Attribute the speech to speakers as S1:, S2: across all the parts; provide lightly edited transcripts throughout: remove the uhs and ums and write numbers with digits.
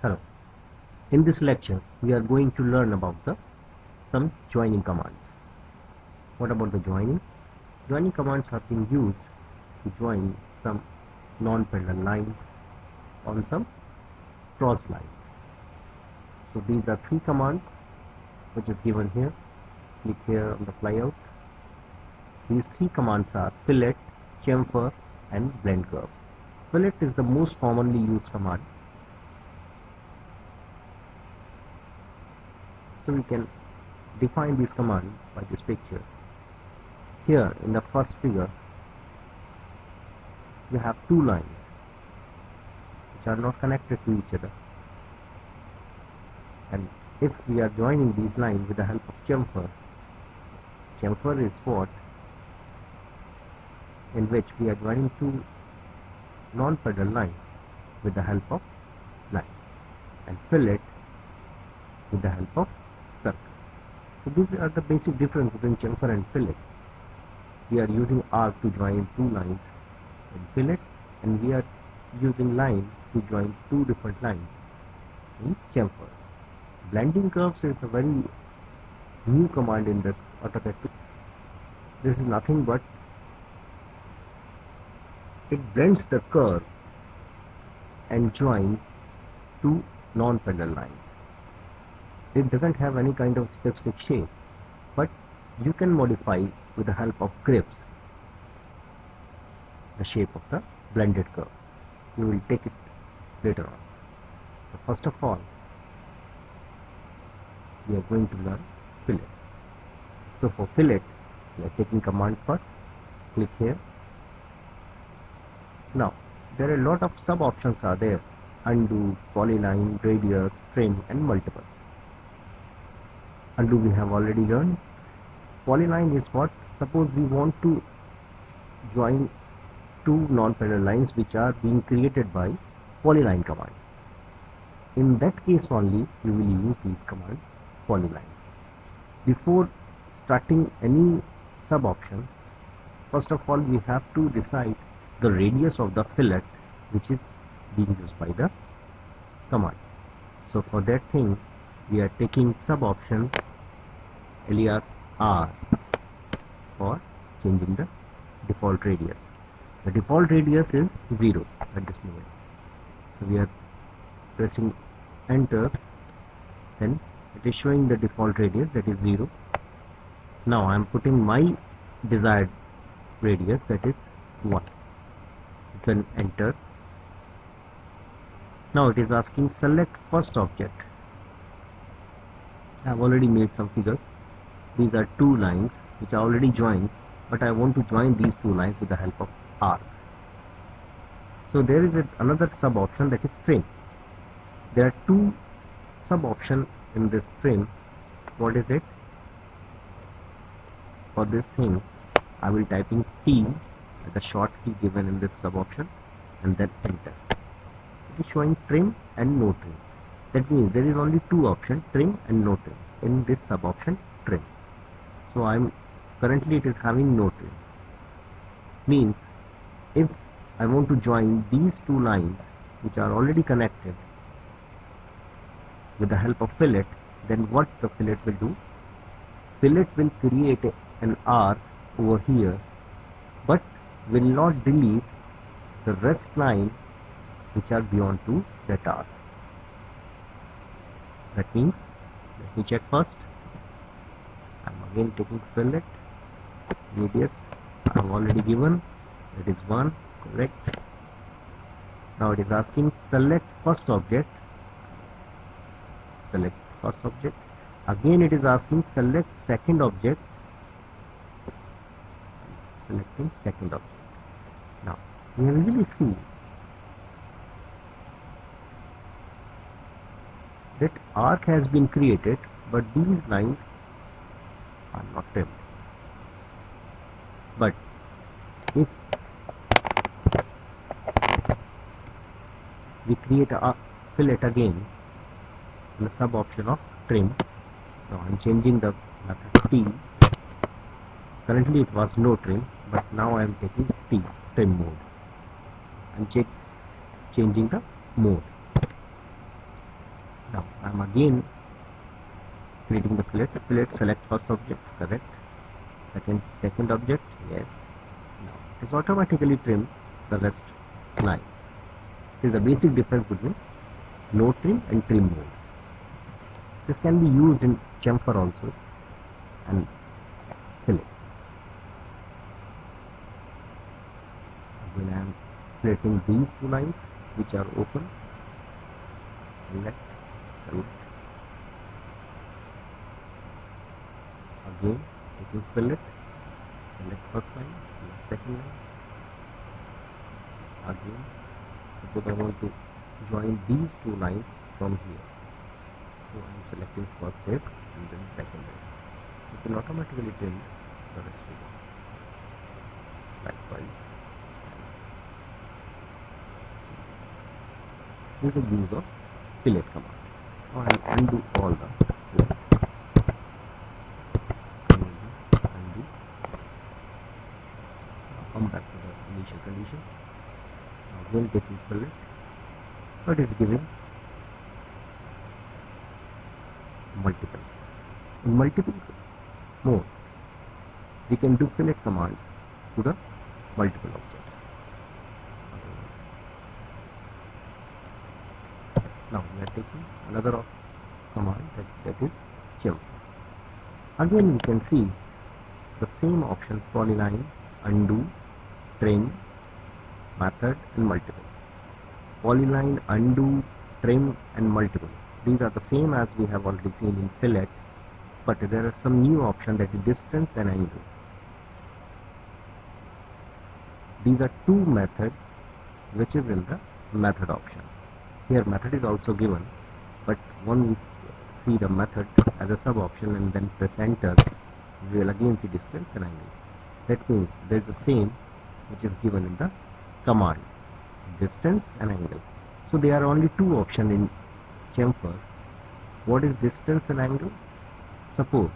S1: Hello. In this lecture, we are going to learn about some joining commands. What about the joining? Joining commands are being used to join some non-parallel lines on some cross lines. So these are three commands which is given here. Click here on the flyout. These three commands are fillet, chamfer and blend curves. Fillet is the most commonly used command. So we can define this command by this picture. Here in the first figure, we have two lines which are not connected to each other. And if we are joining these lines with the help of chamfer, chamfer is what? In which we are joining two non-parallel lines with the help of line, and fillet with the help of circle. So these are the basic difference between chamfer and fillet. We are using arc to join two lines in fillet, and we are using line to join two different lines in chamfers. Blending curves is a very new command in this AutoCAD tool. This is nothing but it blends the curve and joins two non-parallel lines. It doesn't have any kind of specific shape, but you can modify with the help of grips the shape of the blended curve. You will take it later on. So first of all, we are going to learn fillet. So for fillet, we are taking command first. Click here. Now there are a lot of sub options are there: undo, polyline, radius, trim and multiple. Undo we have already learned. Polyline is what? Suppose we want to join two non-parallel lines which are being created by polyline command. In that case only we will use this command polyline. Before starting any sub option, first of all we have to decide the radius of the fillet which is being used by the command. So for that thing we are taking sub option alias R for changing the default radius. The default radius is 0 at this moment. So we are pressing enter, then it is showing the default radius, that is 0. Now I am putting my desired radius, that is 1. Then enter. Now it is asking select first object. I have already made some figures. These are two lines which are already joined, but I want to join these two lines with the help of arc. So there is another sub option, that is trim. There are two sub options in this trim. What is it? For this thing I will type in T, the short key given in this sub option, and then enter. It is showing trim and no trim. That means there is only two options, trim and no trim, in this sub option trim. So currently it is having no trim. Means if I want to join these two lines which are already connected with the help of fillet, then what the fillet will do? Fillet will create an arc over here, but will not delete the rest line which are beyond to that arc. That means, let me check first. I am again taking fillet. Radius I have already given, that is 1, correct. Now it is asking select first object. Select first object. Again it is asking select second object. Selecting second object. Now we can easily see that arc has been created, but these lines are not trimmed. But if we create a fillet again in the sub option of trim, now I am changing the method T. Currently it was no trim, but now I am taking T, trim mode. I am changing the mode. I'm again creating the fillet. Select first object, correct. Second object, yes. Now it is automatically trim the rest lines. This is the basic difference between no trim and trim mode. This can be used in chamfer also and fillet. Again I am filleting these two lines which are open. Select. Again taking fillet, select first line, select second line. Again, suppose I want to join these two lines from here, so I am selecting first this and then second this. It will automatically trim the rest of it. Likewise, this is the use of fillet command. Now I will undo all the fillet. Undo. Now come back to the initial condition. Now again taking fillet, but it is giving multiple. In multiple mode, we can do fillet commands to the multiple objects. Now we are taking another command that is chamfer. Again we can see the same option: polyline, undo, trim, method and multiple. Polyline, undo, trim and multiple. These are the same as we have already seen in fillet, but there are some new option, that is distance and angle. These are two methods which is in the method option. Here method is also given, but when we see the method as a sub option and then press enter, we will again see distance and angle. That means there is the same which is given in the command, distance and angle. So there are only two options in chamfer. What is distance and angle? Suppose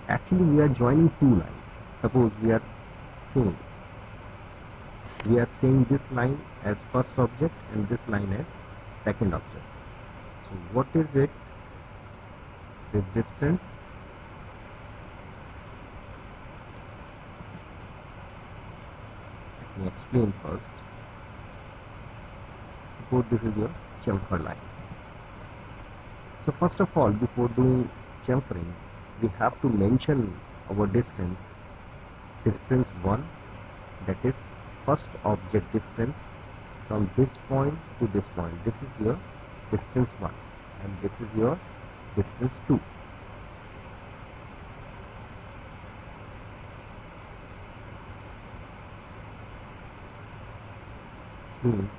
S1: actually we are joining two lines. Suppose we are saying this line as first object and this line as second object. So what is it? This distance. Let me explain first. Suppose this is your chamfer line. So first of all, before doing chamfering, we have to mention our distance 1, that is first object distance from this point to this point. This is your distance 1 and this is your distance 2. Means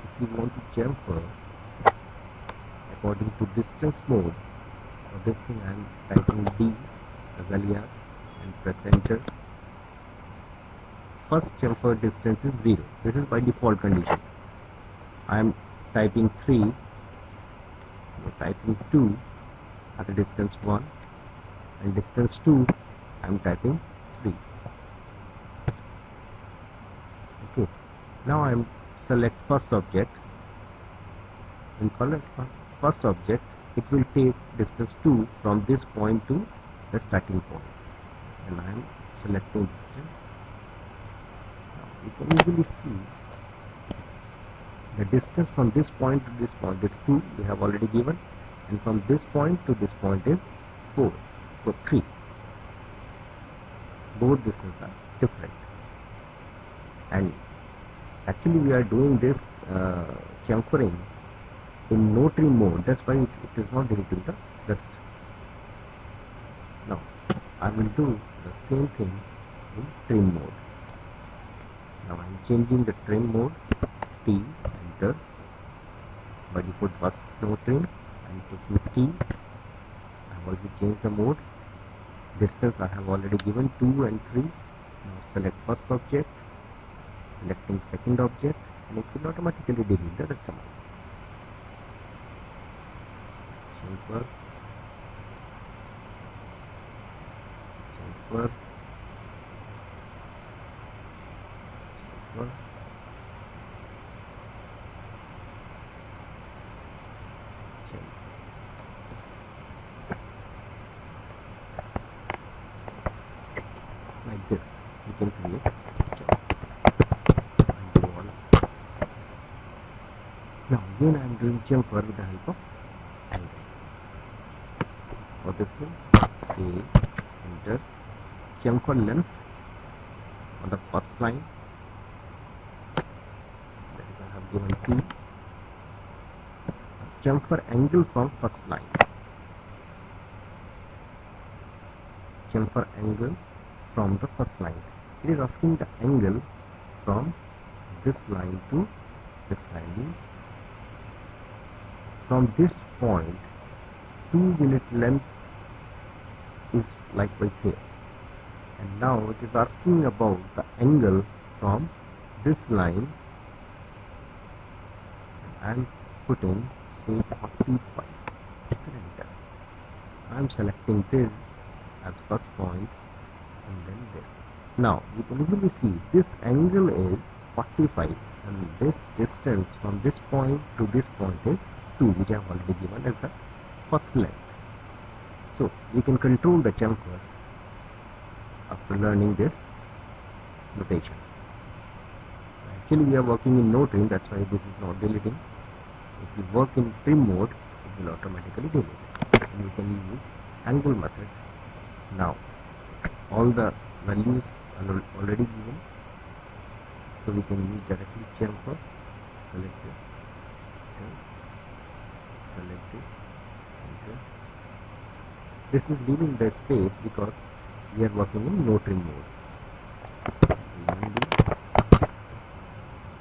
S1: if you want to chamfer according to distance mode, for this thing I am typing D as alias and press enter. First chamfer distance is 0. This is by default condition. I am typing 3, so typing 2 at a distance 1, and distance 2 I am typing 3. Okay. Now I am select first object. In first object, it will take distance 2 from this point to the starting point, and I am selecting distance. Now you can easily see the distance from this point to this point is 2, we have already given, and from this point to this point is 4, so 3. Both distances are different, and actually we are doing this chamfering in no trim mode. That's why it is not deleting the rest. Now I will do the same thing in trim mode. Now I am changing the trim mode, T, enter. By default first no trim, I am taking T. I have already changed the mode. Distance I have already given 2 and 3. Now select first object, selecting second object, and it will automatically delete the rest of it. Chamfer, chamfer, chamfer, we can create chamfer. Now again I am doing chamfer with the help of angle. For this one, say enter chamfer length on the first line. That is, I have given 2. Chamfer angle from first line. Chamfer angle from the first line. It is asking the angle from this line to this line. From this point, 2 unit length is likewise here. And now it is asking about the angle from this line. I am putting say 45. Enter. I am selecting this as first point and then this. Now you can easily see this angle is 45 and this distance from this point to this point is 2, which I have already given as the first length. So we can control the chamfer after learning this notation. Actually we are working in no trim, that's why this is not deleting. If you work in trim mode, it will automatically delete it. And you can use angle method. Now all the values are already given, so we can use directly chamfer. Select this, enter. Select this, enter. This is leaving the space because we are working in no trim mode.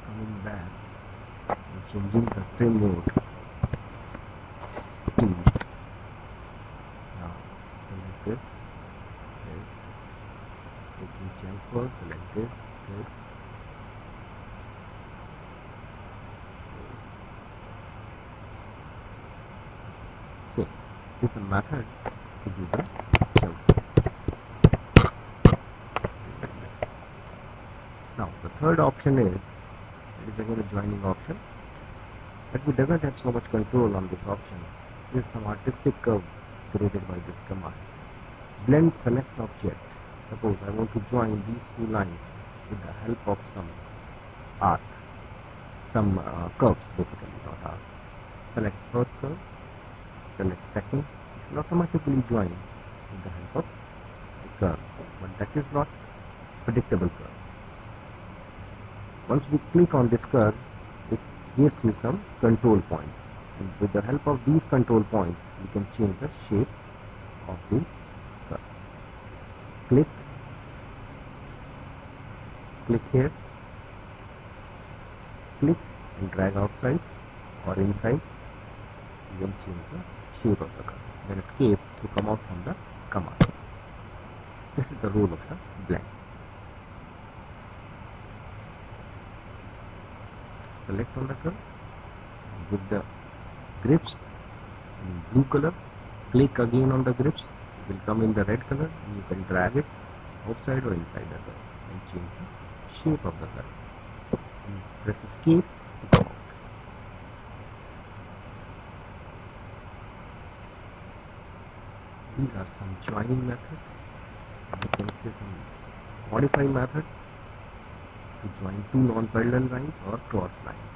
S1: Coming back and changing the trim mode. Now select this, taking chamfer, select this. So this is a method to do the chamfer. Now the third option is, it is again a joining option, but we doesn't have so much control on this option. There is some artistic curve created by this command. Blend select object. Suppose I want to join these two lines with the help of some arc, some curves basically, not arc. Select first curve, select second. It will automatically join with the help of the curve, but that is not predictable curve. Once we click on this curve, it gives you some control points, and with the help of these control points we can change the shape of this curve. Click here, click and drag outside or inside. You can change the shape of the curve. Then escape to come out from the command. This is the role of the blend. Select on the curve, with the grips in blue color, click again on the grips, it will come in the red color, and you can drag it outside or inside the curve and change the shape of the curve. And press escape to come out. These are some joining methods. You can say some modify method to join two non-parallel lines or cross lines.